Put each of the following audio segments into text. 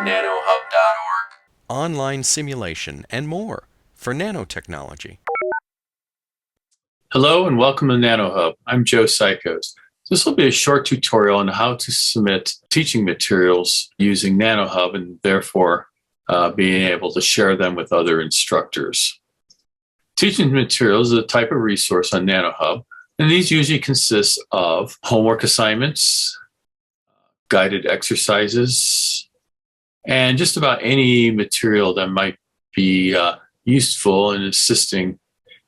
nanoHUB.org. Online simulation and more for nanotechnology. Hello and welcome to nanoHUB. I'm Joe Cychosz. This will be a short tutorial on how to submit teaching materials using nanoHUB and therefore being able to share them with other instructors. Teaching materials is a type of resource on nanoHUB, and these usually consist of homework assignments, guided exercises, and just about any material that might be useful in assisting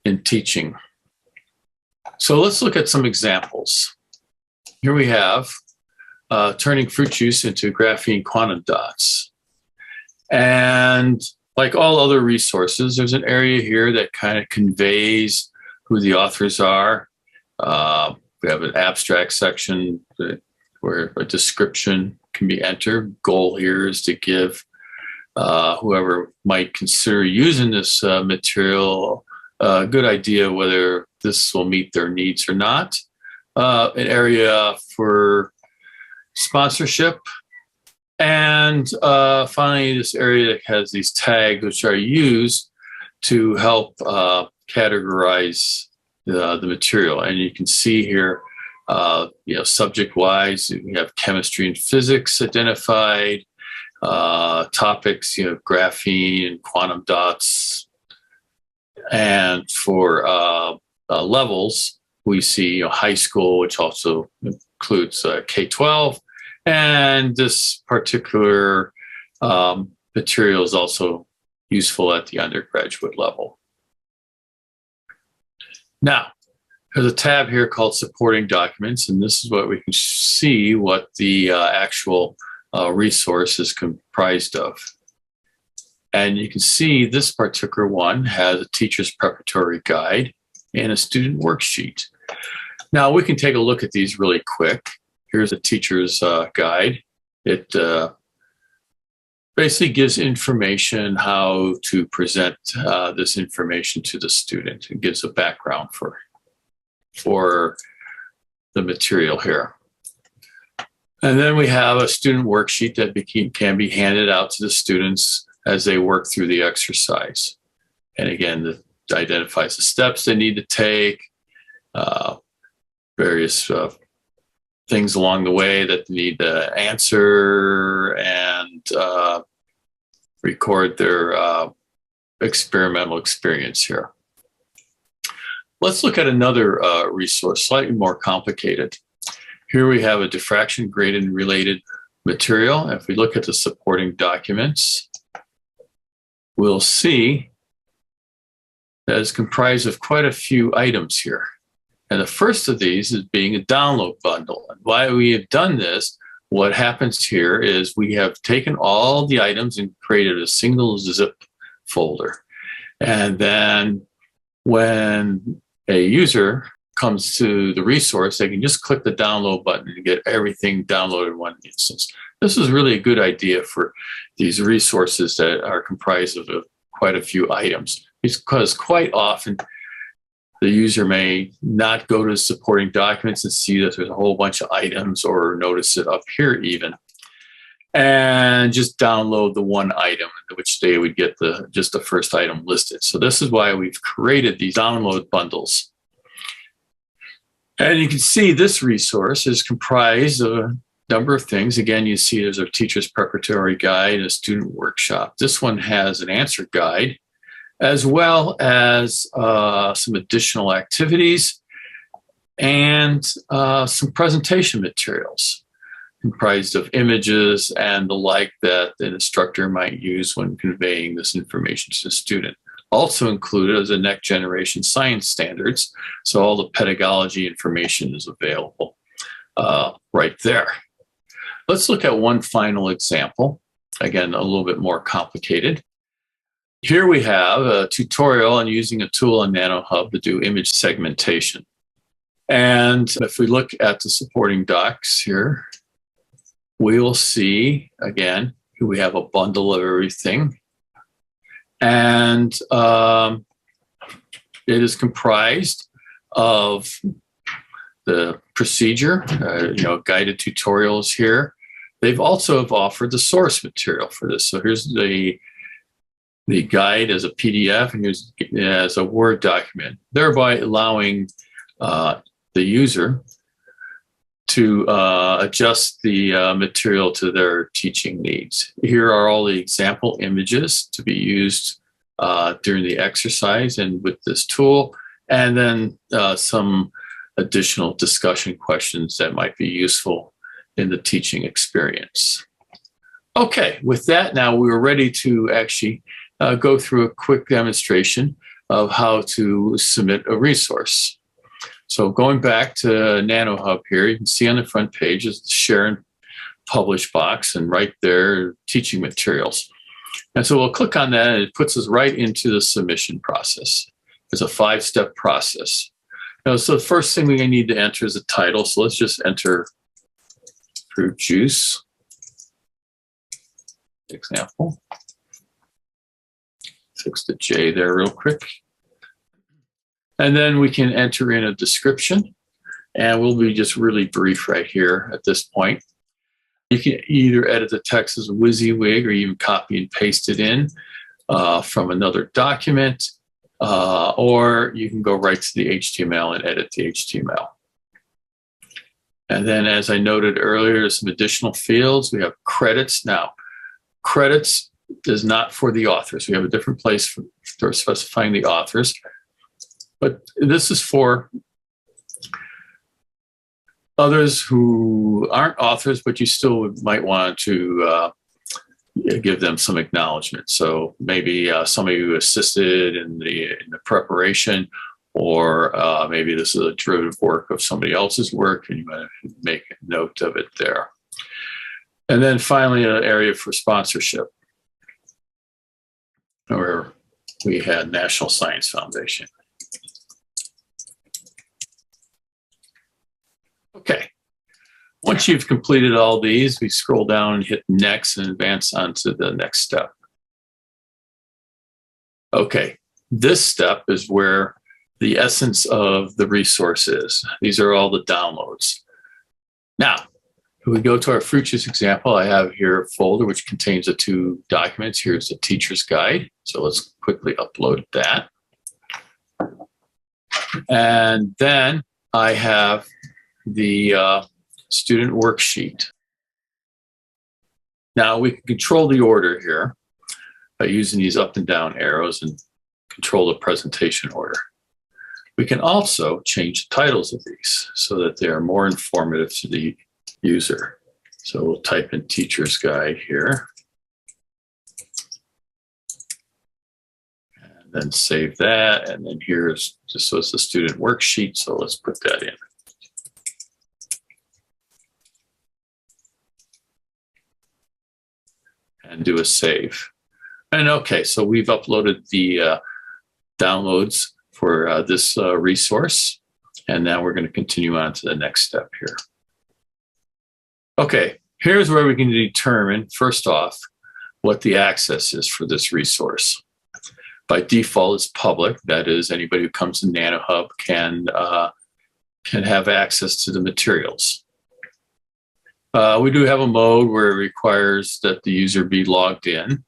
in teaching. So let's look at some examples. Here we have turning fruit juice into graphene quantum dots. And like all other resources, there's an area here that kind of conveys who the authors are. We have an abstract section where a description can be entered. Goal here is to give whoever might consider using this material a good idea whether this will meet their needs or not. An area for sponsorship. And finally, this area that has these tags which are used to help categorize the material. And you can see here, subject-wise, we have chemistry and physics identified, topics, graphene and quantum dots. And for levels, we see high school, which also includes K-12. And this particular material is also useful at the undergraduate level. Now, there's a tab here called Supporting Documents, and this is what we can see what the actual resource is comprised of. And you can see this particular one has a teacher's preparatory guide and a student worksheet. Now, we can take a look at these really quick. Here's a teacher's guide. It basically gives information how to present this information to the student. It gives a background for the material here. And then we have a student worksheet that can be handed out to the students as they work through the exercise. And again, it identifies the steps they need to take, various things along the way that they need to answer and record their experimental experience here. Let's look at another resource, slightly more complicated. Here we have a diffraction gradient related material. If we look at the supporting documents, we'll see that it's comprised of quite a few items here. And the first of these is being a download bundle. And why we have done this, what happens here is we have taken all the items and created a single zip folder. And then when a user comes to the resource, they can just click the download button and get everything downloaded in one instance. This is really a good idea for these resources that are comprised of quite a few items, because quite often the user may not go to supporting documents and see that there's a whole bunch of items or notice it up here even, and just download the one item, in which they would get just the first item listed. So this is why we've created these download bundles. And you can see this resource is comprised of a number of things. Again, you see there's a teacher's preparatory guide and a student workshop. This one has an answer guide, as well as some additional activities and some presentation materials comprised of images and the like that an instructor might use when conveying this information to the student. Also included is the next generation science standards, so all the pedagogy information is available right there. Let's look at one final example, again, a little bit more complicated. Here we have a tutorial on using a tool on nanoHUB to do image segmentation. And if we look at the supporting docs here, we will see, again, we have a bundle of everything. And it is comprised of the procedure, guided tutorials here, they've also have offered the source material for this. So here's the guide as a PDF and here's as a Word document, thereby allowing the user to adjust the material to their teaching needs. Here are all the example images to be used during the exercise and with this tool, and then some additional discussion questions that might be useful in the teaching experience. Okay, with that now we're ready to actually go through a quick demonstration of how to submit a resource. So going back to nanoHUB here, you can see on the front page is the share and publish box, and right there, teaching materials. And so we'll click on that and it puts us right into the submission process. It's a 5-step process. Now, so the first thing we need to enter is a title. So let's just enter fruit juice, example. Fix the J there real quick. And then we can enter in a description, and we'll be just really brief right here at this point. You can either edit the text as a WYSIWYG or even copy and paste it in from another document, or you can go right to the HTML and edit the HTML. And then, as I noted earlier, some additional fields. We have credits. Now, credits is not for the authors. We have a different place for specifying the authors. But this is for others who aren't authors, but you still might want to give them some acknowledgement. So maybe somebody who assisted in the preparation, or maybe this is a derivative work of somebody else's work, and you want to make a note of it there. And then finally, an area for sponsorship, where we had National Science Foundation. Okay, once you've completed all these, we scroll down and hit next and advance on to the next step. Okay, this step is where the essence of the resource is. These are all the downloads. Now, if we go to our fruit juice example, I have here a folder which contains the 2 documents. Here's the teacher's guide. So let's quickly upload that. And then I have the student worksheet. Now we can control the order here by using these up and down arrows and control the presentation order. We can also change the titles of these so that they are more informative to the user. So we'll type in teacher's guide here. And then save that. And then here's just so it's the student worksheet. So let's put that in. And do a save. And okay, so we've uploaded the downloads for this resource. And now we're going to continue on to the next step here. Okay, here's where we can determine, first off, what the access is for this resource. By default, it's public. That is, anybody who comes to nanoHUB can have access to the materials. We do have a mode where it requires that the user be logged in.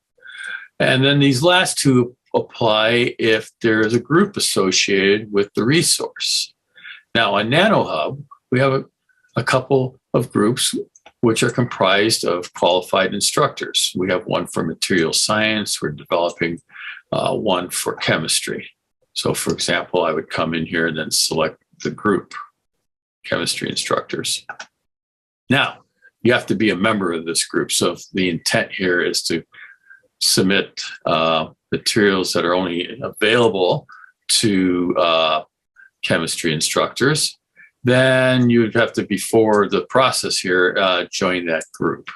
And then these last 2 apply if there is a group associated with the resource. Now on nanoHUB, we have a couple of groups which are comprised of qualified instructors. We have one for material science. We're developing one for chemistry. So for example, I would come in here and then select the group, chemistry instructors. Now, you have to be a member of this group. So if the intent here is to submit materials that are only available to chemistry instructors, then you would have to, before the process here, join that group.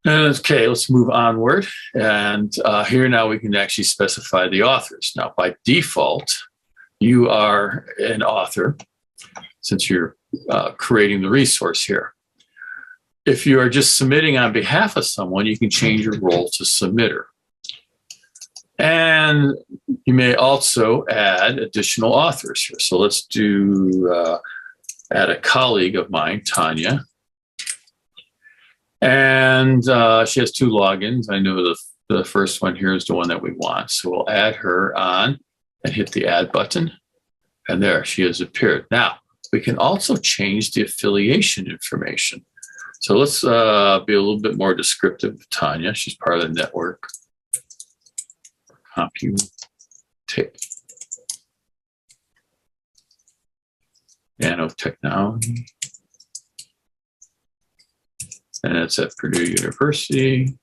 Okay, let's move onward. And here now we can actually specify the authors. Now, by default, you are an author since you're creating the resource here. If you are just submitting on behalf of someone, you can change your role to submitter. And you may also add additional authors here. So let's do add a colleague of mine, Tanya. And she has 2 logins. I know the first one here is the one that we want. So we'll add her on and hit the add button. And there she has appeared. Now, we can also change the affiliation information. So let's be a little bit more descriptive of Tanya. She's part of the network. Nanotechnology. And it's at Purdue University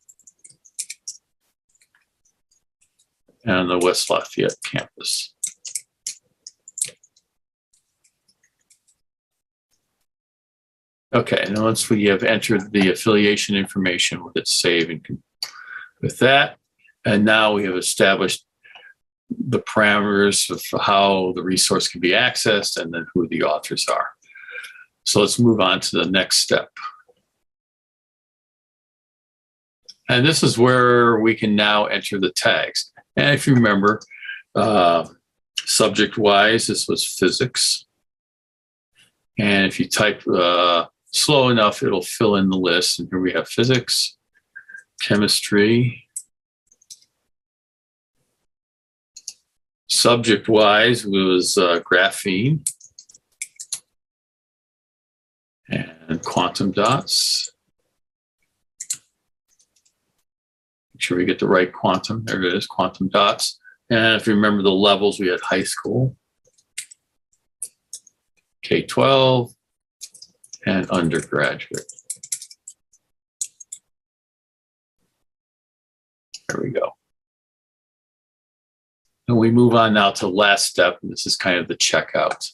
and the West Lafayette campus. Okay, now once we have entered the affiliation information, we'll hit save and with that. And now we have established the parameters of how the resource can be accessed and then who the authors are. So let's move on to the next step. And this is where we can now enter the tags. And if you remember, subject-wise, this was physics. And if you type slow enough, it'll fill in the list. And here we have physics, chemistry. Subject-wise was graphene and quantum dots. Make sure we get the right quantum. There it is, quantum dots. And if you remember the levels, we had high school, K-12, and undergraduate. There we go. And we move on now to the last step. And this is kind of the checkout.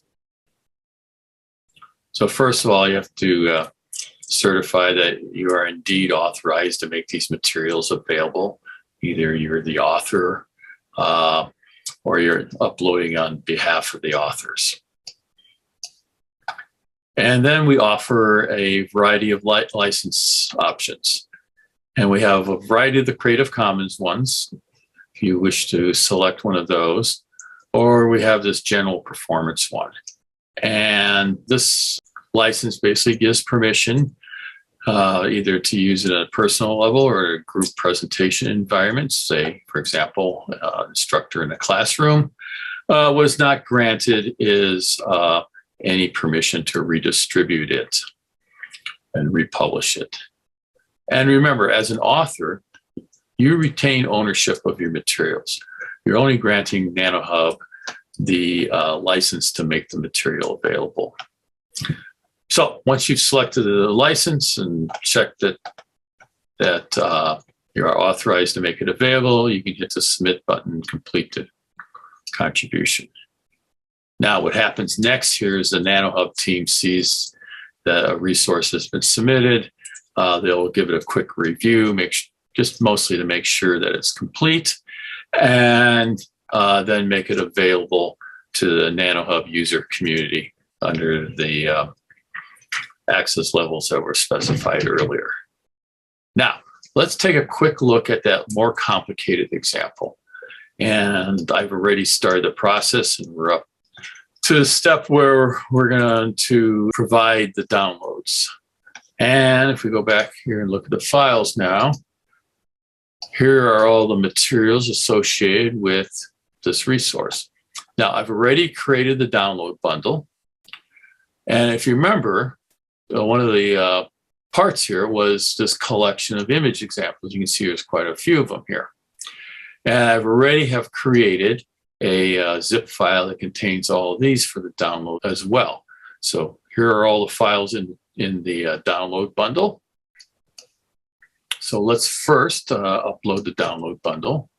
So first of all, you have to certify that you are indeed authorized to make these materials available. Either you're the author or you're uploading on behalf of the authors. And then we offer a variety of license options. And we have a variety of the Creative Commons ones, if you wish to select one of those, or we have this general performance one. And this license basically gives permission either to use it at a personal level or a group presentation environment. Say, for example, an instructor in a classroom. Was not granted is any permission to redistribute it and republish it. And remember, as an author, you retain ownership of your materials. You're only granting nanoHUB the license to make the material available. So once you've selected the license and checked that you are authorized to make it available, you can hit the submit button and complete the contribution. Now what happens next here is the nanoHUB team sees that a resource has been submitted. They'll give it a quick review, just mostly to make sure that it's complete, and then make it available to the nanoHUB user community under the access levels that were specified earlier. Now, let's take a quick look at that more complicated example. And I've already started the process, and we're up to the step where we're going to provide the downloads. And if we go back here and look at the files now, here are all the materials associated with this resource. Now, I've already created the download bundle. And if you remember, one of the parts here was this collection of image examples. You can see there's quite a few of them here. And I've already have created a zip file that contains all of these for the download as well. So here are all the files in the download bundle. So let's first upload the download bundle.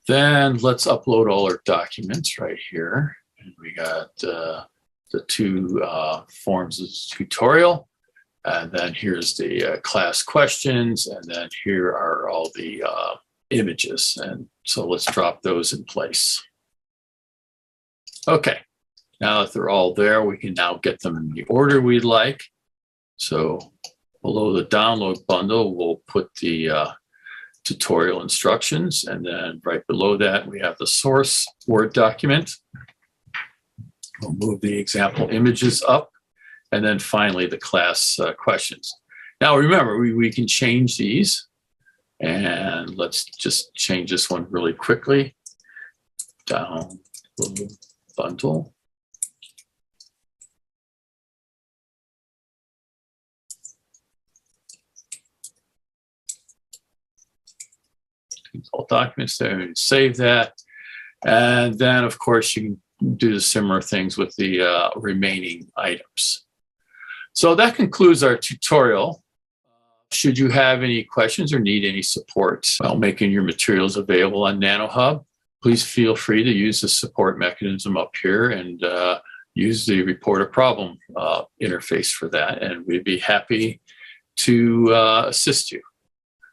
Then let's upload all our documents right here. And we got the 2 forms of tutorial. And then here's the class questions. And then here are all the images. And so let's drop those in place. Okay, now that they're all there, we can now get them in the order we'd like. So below the download bundle, we'll put the tutorial instructions. And then right below that, we have the source Word document. We'll move the example images up. and then finally the class questions. Now remember, we can change these, and let's just change this one really quickly. Down bundle. All documents there, and save that. And then, of course, you can do the similar things with the remaining items. So that concludes our tutorial. Should you have any questions or need any support while making your materials available on nanoHUB, please feel free to use the support mechanism up here and use the report a problem interface for that, and we'd be happy to assist you.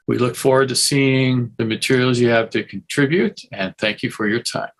We look forward to seeing the materials you have to contribute, and thank you for your time.